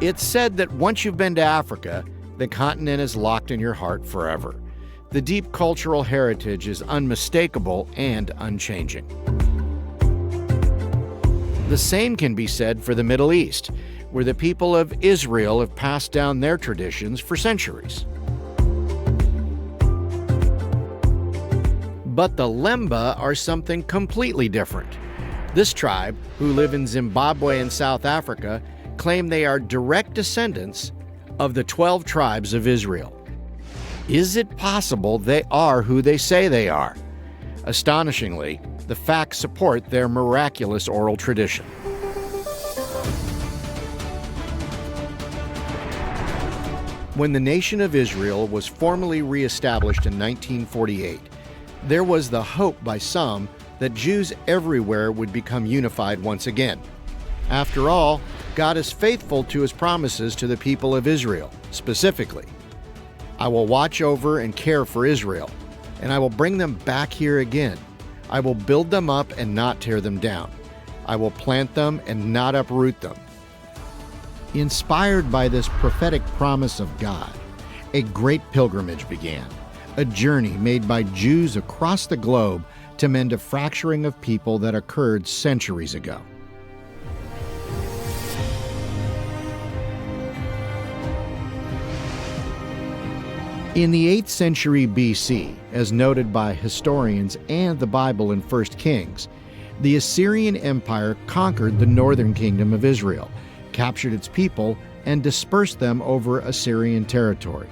It's said that once you've been to Africa, the continent is locked in your heart forever. The deep cultural heritage is unmistakable and unchanging. The same can be said for the Middle East, where the people of Israel have passed down their traditions for centuries. But the Lemba are something completely different. This tribe, who live in Zimbabwe and South Africa, claim they are direct descendants of the 12 tribes of Israel. Is it possible they are who they say they are? Astonishingly, the facts support their miraculous oral tradition. When the nation of Israel was formally reestablished in 1948, there was the hope by some that Jews everywhere would become unified once again. After all, God is faithful to his promises to the people of Israel, specifically, "I will watch over and care for Israel, and I will bring them back here again. I will build them up and not tear them down. I will plant them and not uproot them." Inspired by this prophetic promise of God, a great pilgrimage began, a journey made by Jews across the globe to mend a fracturing of people that occurred centuries ago. In the 8th century BC, as noted by historians and the Bible in 1 Kings, the Assyrian Empire conquered the northern kingdom of Israel, captured its people, and dispersed them over Assyrian territory.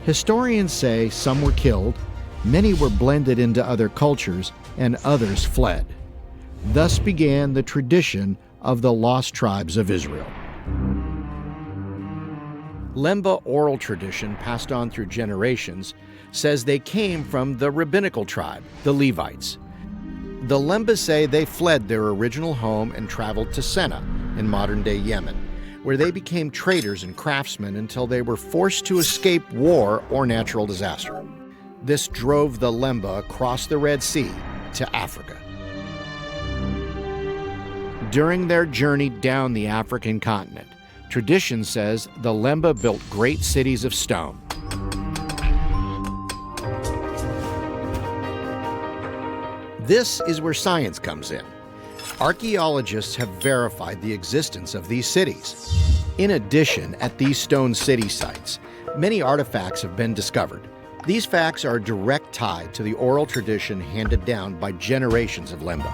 Historians say some were killed, many were blended into other cultures, and others fled. Thus began the tradition of the lost tribes of Israel. Lemba oral tradition passed on through generations says they came from the rabbinical tribe, the Levites. The Lemba say they fled their original home and traveled to Senna in modern-day Yemen, where they became traders and craftsmen until they were forced to escape war or natural disaster. This drove the Lemba across the Red Sea to Africa. During their journey down the African continent, tradition says the Lemba built great cities of stone. This is where science comes in. Archaeologists have verified the existence of these cities. In addition, at these stone city sites, many artifacts have been discovered. These facts are a direct tie to the oral tradition handed down by generations of Lemba.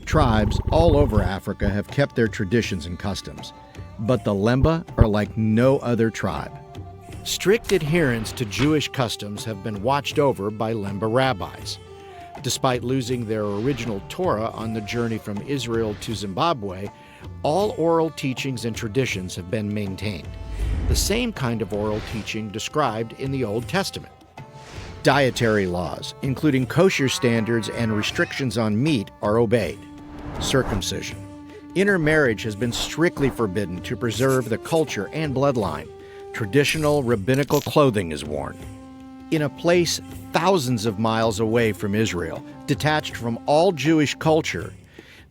Tribes all over Africa have kept their traditions and customs, but the Lemba are like no other tribe. Strict adherence to Jewish customs have been watched over by Lemba rabbis. Despite losing their original Torah on the journey from Israel to Zimbabwe, all oral teachings and traditions have been maintained. The same kind of oral teaching described in the Old Testament. Dietary laws, including kosher standards and restrictions on meat, are obeyed. Circumcision. Intermarriage has been strictly forbidden to preserve the culture and bloodline. Traditional rabbinical clothing is worn. In a place thousands of miles away from Israel, detached from all Jewish culture,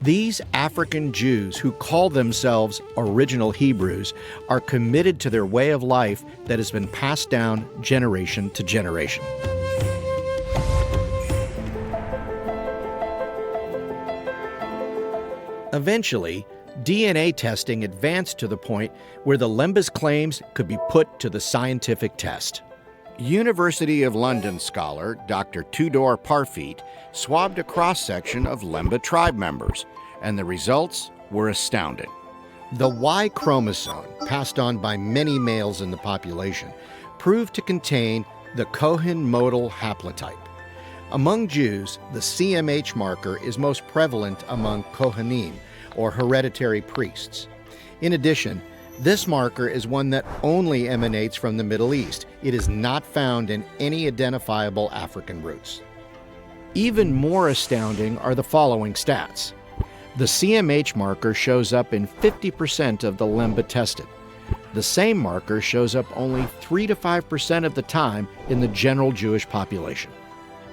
these African Jews who call themselves original Hebrews are committed to their way of life that has been passed down generation to generation. Eventually, DNA testing advanced to the point where the Lemba's claims could be put to the scientific test. University of London scholar Dr. Tudor Parfit swabbed a cross-section of Lemba tribe members, and the results were astounding. The Y chromosome, passed on by many males in the population, proved to contain the Cohen modal haplotype. Among Jews, the CMH marker is most prevalent among Kohanim, or hereditary priests. In addition, this marker is one that only emanates from the Middle East. It is not found in any identifiable African roots. Even more astounding are the following stats. The CMH marker shows up in 50% of the Lemba tested. The same marker shows up only 3 to 5% of the time in the general Jewish population.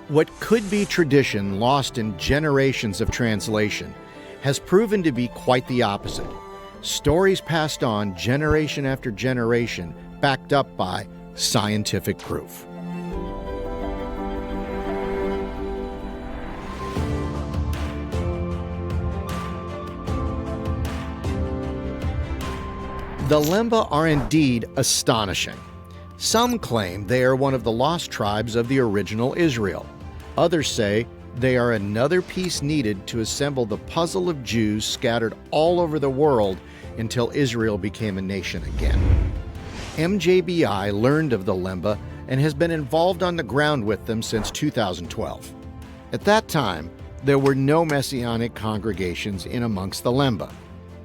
What could be tradition lost in generations of translation has proven to be quite the opposite. Stories passed on generation after generation, backed up by scientific proof. The Lemba are indeed astonishing. Some claim they are one of the lost tribes of the original Israel. Others say they are another piece needed to assemble the puzzle of Jews scattered all over the world until Israel became a nation again. MJBI learned of the Lemba and has been involved on the ground with them since 2012. At that time, there were no Messianic congregations in amongst the Lemba.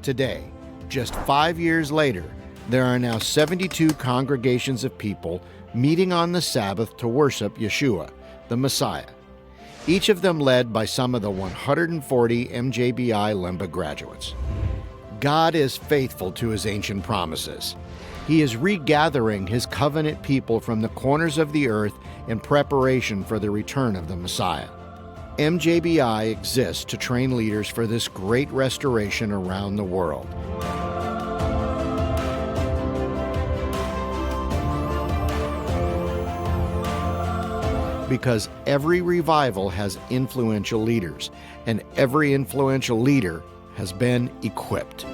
Today, just 5 years later, there are now 72 congregations of people meeting on the Sabbath to worship Yeshua, the Messiah, each of them led by some of the 140 MJBI Lemba graduates. God is faithful to his ancient promises. He is regathering his covenant people from the corners of the earth in preparation for the return of the Messiah. MJBI exists to train leaders for this great restoration around the world. Because every revival has influential leaders, and every influential leader has been equipped.